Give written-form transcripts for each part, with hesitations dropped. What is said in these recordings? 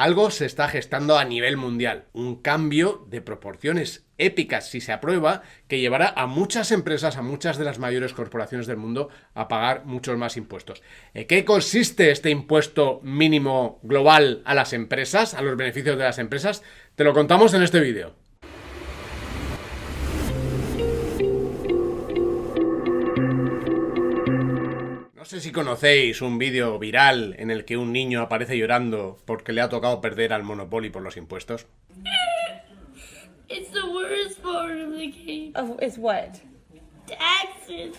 Algo se está gestando a nivel mundial, un cambio de proporciones épicas si se aprueba, que llevará a muchas empresas, a muchas de las mayores corporaciones del mundo, a pagar muchos más impuestos. ¿En qué consiste este impuesto mínimo global a las empresas, a los beneficios de las empresas? Te lo contamos en este vídeo. No sé si conocéis un vídeo viral en el que un niño aparece llorando porque le ha tocado perder al Monopoly por los impuestos. It's the worst part of the game. It's what? Taxes.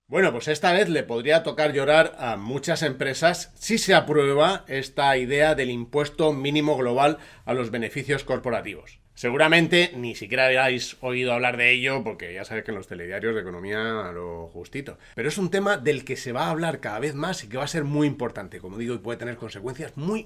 Bueno, pues esta vez le podría tocar llorar a muchas empresas si se aprueba esta idea del impuesto mínimo global a los beneficios corporativos. Seguramente ni siquiera habéis oído hablar de ello porque ya sabéis que en los telediarios de economía a lo justito. Pero es un tema del que se va a hablar cada vez más y que va a ser muy importante, como digo, y puede tener consecuencias muy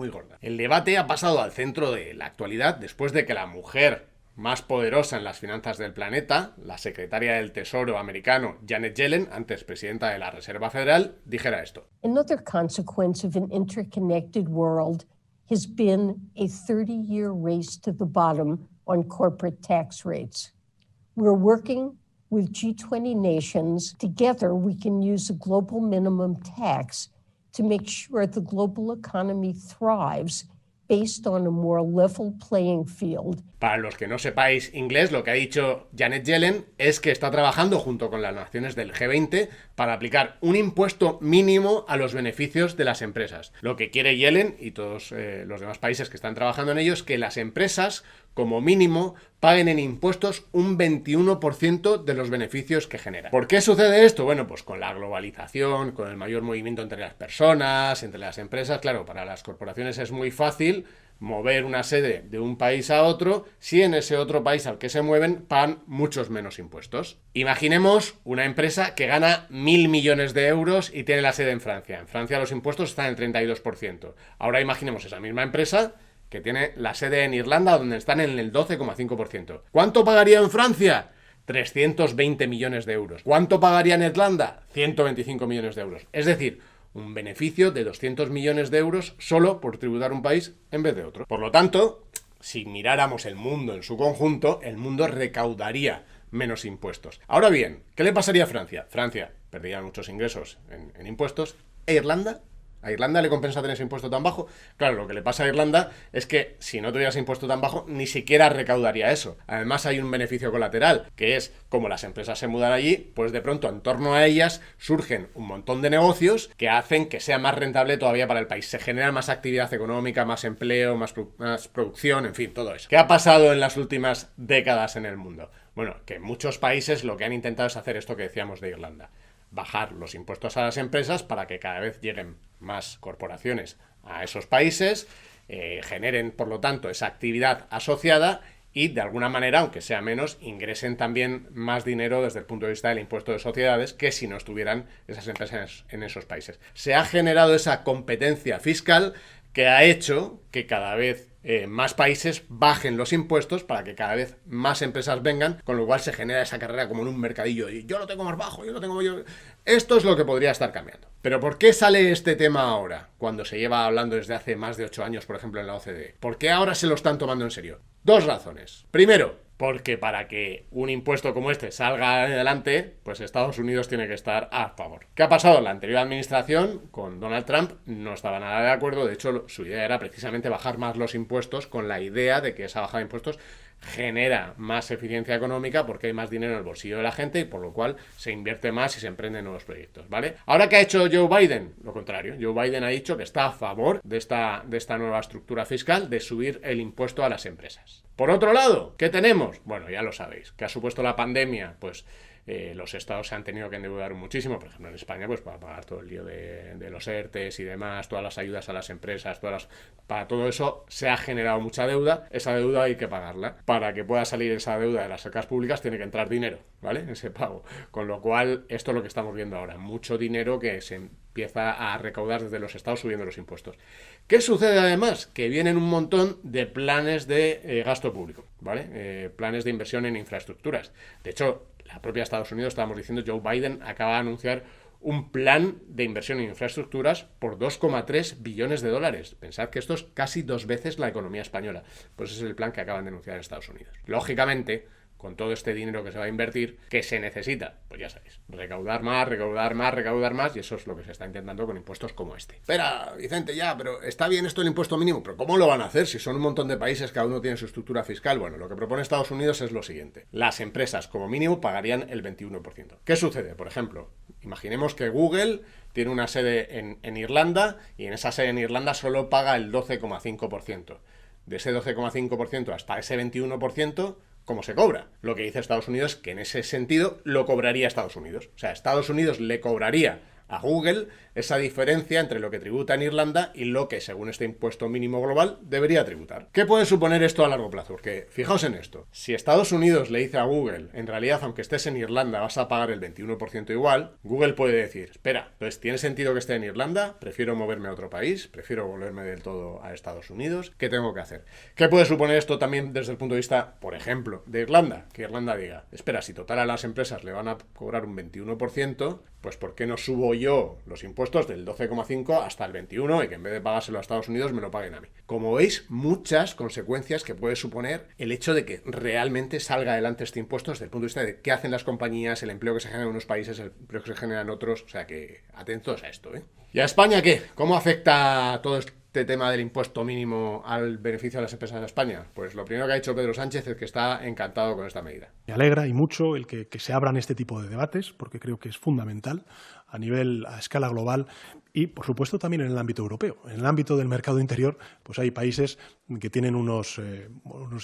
gordas. El debate ha pasado al centro de la actualidad después de que la mujer más poderosa en las finanzas del planeta, la secretaria del Tesoro americano Janet Yellen, antes presidenta de la Reserva Federal, dijera esto. Another consequence of an interconnected world has been a 30-year race to the bottom on corporate tax rates. We're working with G20 nations. Together, we can use a global minimum tax to make sure the global economy thrives based on a more level playing field. Para los que no sepáis inglés, lo que ha dicho Janet Yellen es que está trabajando junto con las naciones del G20 para aplicar un impuesto mínimo a los beneficios de las empresas. Lo que quiere Yellen y todos los demás países que están trabajando en ello es que las empresas, como mínimo, paguen en impuestos un 21% de los beneficios que generan. ¿Por qué sucede esto? Bueno, pues con la globalización, con el mayor movimiento entre las personas, entre las empresas. Claro, para las corporaciones es muy fácil mover una sede de un país a otro si en ese otro país al que se mueven pagan muchos menos impuestos. Imaginemos una empresa que gana 1.000 millones de euros y tiene la sede en Francia. En Francia los impuestos están en el 32%. Ahora imaginemos esa misma empresa que tiene la sede en Irlanda, donde están en el 12,5%. ¿Cuánto pagaría en Francia? 320 millones de euros. ¿Cuánto pagaría en Irlanda? 125 millones de euros. Es decir, un beneficio de 200 millones de euros solo por tributar un país en vez de otro. Por lo tanto, si miráramos el mundo en su conjunto, el mundo recaudaría menos impuestos. Ahora bien, ¿qué le pasaría a Francia? Francia perdería muchos ingresos en impuestos. ¿E Irlanda? ¿A Irlanda le compensa tener ese impuesto tan bajo? Claro, lo que le pasa a Irlanda es que si no tuviera ese impuesto tan bajo, ni siquiera recaudaría eso. Además hay un beneficio colateral, que es como las empresas se mudan allí, pues de pronto en torno a ellas surgen un montón de negocios que hacen que sea más rentable todavía para el país. Se genera más actividad económica, más empleo, más producción, en fin, todo eso. ¿Qué ha pasado en las últimas décadas en el mundo? Bueno, que en muchos países lo que han intentado es hacer esto que decíamos de Irlanda. Bajar los impuestos a las empresas para que cada vez lleguen más corporaciones a esos países, generen, por lo tanto, esa actividad asociada y, de alguna manera, aunque sea menos, ingresen también más dinero desde el punto de vista del impuesto de sociedades que si no estuvieran esas empresas en esos países. Se ha generado esa competencia fiscal que ha hecho que cada vez más países bajen los impuestos para que cada vez más empresas vengan, con lo cual se genera esa carrera como en un mercadillo y yo lo tengo más bajo, yo lo tengo yo. Esto es lo que podría estar cambiando. Pero ¿por qué sale este tema ahora, cuando se lleva hablando desde hace más de 8 años, por ejemplo, en la OCDE? ¿Por qué ahora se lo están tomando en serio? Dos razones. Primero, porque para que un impuesto como este salga adelante, pues Estados Unidos tiene que estar a favor. ¿Qué ha pasado? La anterior administración, con Donald Trump, no estaba nada de acuerdo. De hecho, su idea era precisamente bajar más los impuestos, con la idea de que esa bajada de impuestos genera más eficiencia económica porque hay más dinero en el bolsillo de la gente y por lo cual se invierte más y se emprenden nuevos proyectos, ¿vale? Ahora, ¿qué ha hecho Joe Biden? Lo contrario. Joe Biden ha dicho que está a favor de esta nueva estructura fiscal, de subir el impuesto a las empresas. Por otro lado, ¿qué tenemos? Bueno, ya lo sabéis. ¿Qué ha supuesto la pandemia? Pues los estados se han tenido que endeudar muchísimo, por ejemplo en España, pues para pagar todo el lío de los ERTEs y demás, todas las ayudas a las empresas, para todo eso se ha generado mucha deuda. Esa deuda hay que pagarla. Para que pueda salir esa deuda de las arcas públicas tiene que entrar dinero, ¿vale? Ese pago. Con lo cual, esto es lo que estamos viendo ahora, mucho dinero que se empieza a recaudar desde los estados subiendo los impuestos. ¿Qué sucede además? Que vienen un montón de planes de gasto público, ¿vale? Planes de inversión en infraestructuras. De hecho, la propia Estados Unidos, estábamos diciendo, Joe Biden acaba de anunciar un plan de inversión en infraestructuras por 2,3 billones de dólares. Pensad que esto es casi 2 veces la economía española. Pues es el plan que acaban de anunciar en Estados Unidos. Lógicamente, con todo este dinero que se va a invertir, ¿qué se necesita? Pues ya sabéis, recaudar más, y eso es lo que se está intentando con impuestos como este. Espera, Vicente, ya, pero está bien esto del impuesto mínimo, pero ¿cómo lo van a hacer si son un montón de países, cada uno tiene su estructura fiscal? Bueno, lo que propone Estados Unidos es lo siguiente. Las empresas, como mínimo, pagarían el 21%. ¿Qué sucede? Por ejemplo, imaginemos que Google tiene una sede en Irlanda, y en esa sede en Irlanda solo paga el 12,5%. De ese 12,5% hasta ese 21%, ¿cómo se cobra? Lo que dice Estados Unidos es que en ese sentido lo cobraría Estados Unidos. O sea, Estados Unidos le cobraría a Google esa diferencia entre lo que tributa en Irlanda y lo que, según este impuesto mínimo global, debería tributar. ¿Qué puede suponer esto a largo plazo? Porque, fijaos en esto, si Estados Unidos le dice a Google, en realidad, aunque estés en Irlanda, vas a pagar el 21% igual, Google puede decir, espera, pues ¿tiene sentido que esté en Irlanda? Prefiero moverme a otro país, prefiero volverme del todo a Estados Unidos, ¿qué tengo que hacer? ¿Qué puede suponer esto también desde el punto de vista, por ejemplo, de Irlanda? Que Irlanda diga, espera, si total a las empresas le van a cobrar un 21%, pues ¿por qué no subo yo los impuestos del 12,5 hasta el 21 y que en vez de pagárselo a Estados Unidos me lo paguen a mí? Como veis, muchas consecuencias que puede suponer el hecho de que realmente salga adelante este impuesto desde el punto de vista de qué hacen las compañías, el empleo que se genera en unos países, el empleo que se genera en otros. O sea que atentos a esto, ¿eh? ¿Y a España qué? ¿Cómo afecta todo este tema del impuesto mínimo al beneficio de las empresas de España? Pues lo primero que ha dicho Pedro Sánchez es que está encantado con esta medida. Me alegra y mucho el que se abran este tipo de debates, porque creo que es fundamental a escala global y, por supuesto, también en el ámbito europeo. En el ámbito del mercado interior, pues hay países que tienen unos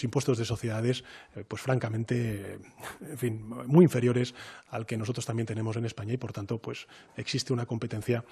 impuestos de sociedades, pues francamente, en fin, muy inferiores al que nosotros también tenemos en España y, por tanto, pues existe una competencia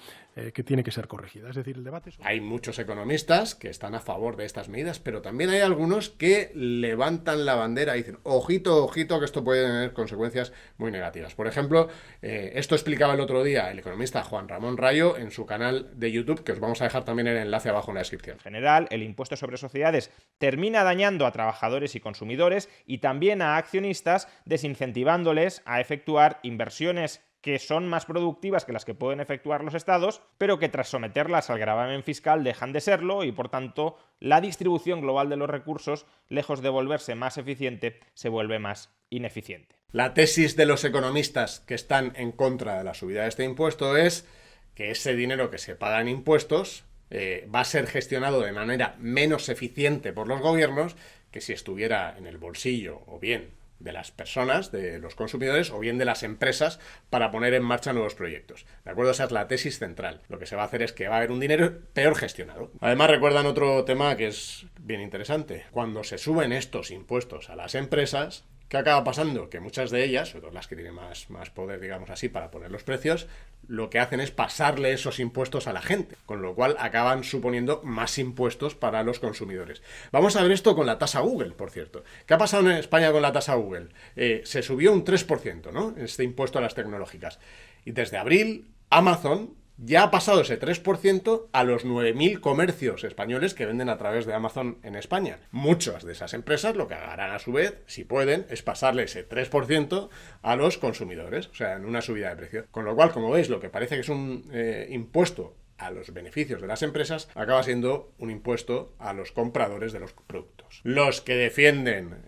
que tiene que ser corregida. Es decir, el debate... Hay muchos economistas que están a favor de estas medidas, pero también hay algunos que levantan la bandera y dicen, ojito, ojito, que esto puede tener consecuencias muy negativas. Por ejemplo, esto explicaba el otro día el economista Juan Ramón Rayo en su canal de YouTube, que os vamos a dejar también el enlace abajo en la descripción. En general, el impuesto sobre sociedades termina dañando a trabajadores y consumidores y también a accionistas, desincentivándoles a efectuar inversiones que son más productivas que las que pueden efectuar los estados, pero que tras someterlas al gravamen fiscal dejan de serlo y, por tanto, la distribución global de los recursos, lejos de volverse más eficiente, se vuelve más ineficiente. La tesis de los economistas que están en contra de la subida de este impuesto es que ese dinero que se paga en impuestos va a ser gestionado de manera menos eficiente por los gobiernos que si estuviera en el bolsillo o bien de las personas, de los consumidores o bien de las empresas para poner en marcha nuevos proyectos. ¿De acuerdo? Esa es la tesis central. Lo que se va a hacer es que va a haber un dinero peor gestionado. Además, recuerdan otro tema que es bien interesante. Cuando se suben estos impuestos a las empresas, ¿qué acaba pasando? Que muchas de ellas, sobre todo las que tienen más poder, digamos así, para poner los precios, lo que hacen es pasarle esos impuestos a la gente, con lo cual acaban suponiendo más impuestos para los consumidores. Vamos a ver esto con la tasa Google, por cierto. ¿Qué ha pasado en España con la tasa Google? Se subió un 3%, ¿no? Este impuesto a las tecnológicas. Y desde abril, Amazon ya ha pasado ese 3% a los 9.000 comercios españoles que venden a través de Amazon en España. Muchas de esas empresas lo que harán a su vez, si pueden, es pasarle ese 3% a los consumidores, o sea, en una subida de precio. Con lo cual, como veis, lo que parece que es un impuesto a los beneficios de las empresas, acaba siendo un impuesto a los compradores de los productos. Los que defienden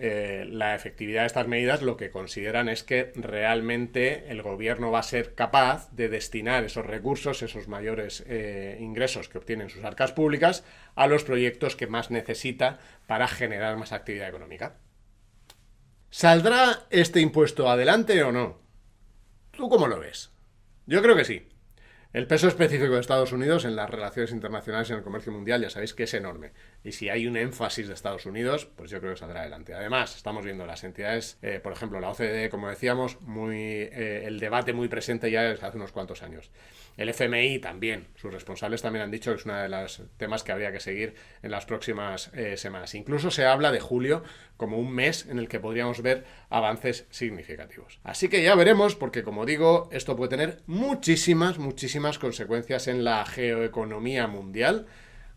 la efectividad de estas medidas lo que consideran es que realmente el gobierno va a ser capaz de destinar esos recursos, esos mayores ingresos que obtienen sus arcas públicas, a los proyectos que más necesita para generar más actividad económica. ¿Saldrá este impuesto adelante o no? ¿Tú cómo lo ves? Yo creo que sí. El peso específico de Estados Unidos en las relaciones internacionales y en el comercio mundial ya sabéis que es enorme. Y si hay un énfasis de Estados Unidos, pues yo creo que saldrá adelante. Además, estamos viendo las entidades, por ejemplo, la OCDE, como decíamos, el debate muy presente ya desde hace unos cuantos años. El FMI también, sus responsables también han dicho que es uno de los temas que habría que seguir en las próximas semanas. Incluso se habla de julio como un mes en el que podríamos ver avances significativos. Así que ya veremos, porque como digo, esto puede tener muchísimas consecuencias en la geoeconomía mundial.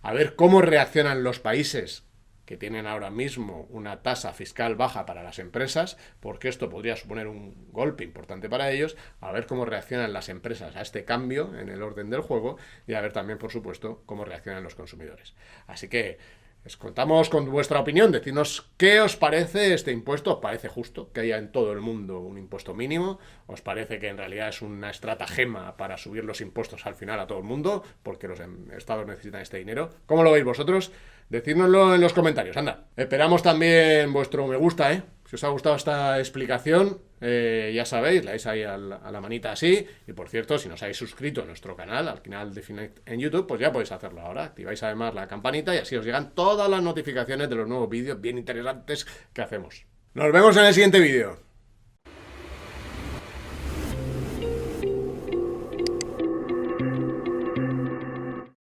A ver cómo reaccionan los países que tienen ahora mismo una tasa fiscal baja para las empresas, porque esto podría suponer un golpe importante para ellos, a ver cómo reaccionan las empresas a este cambio en el orden del juego y a ver también, por supuesto, cómo reaccionan los consumidores. Así que les contamos con vuestra opinión, decidnos qué os parece este impuesto. ¿Os parece justo que haya en todo el mundo un impuesto mínimo? ¿Os parece que en realidad es una estratagema para subir los impuestos al final a todo el mundo? Porque los estados necesitan este dinero. ¿Cómo lo veis vosotros? Decídnoslo en los comentarios, anda. Esperamos también vuestro me gusta, ¿eh? Si os ha gustado esta explicación, ya sabéis, le dais ahí a la manita así. Y por cierto, si no os habéis suscrito a nuestro canal, al canal de Finet en YouTube, pues ya podéis hacerlo ahora. Activáis además la campanita y así os llegan todas las notificaciones de los nuevos vídeos bien interesantes que hacemos. Nos vemos en el siguiente vídeo.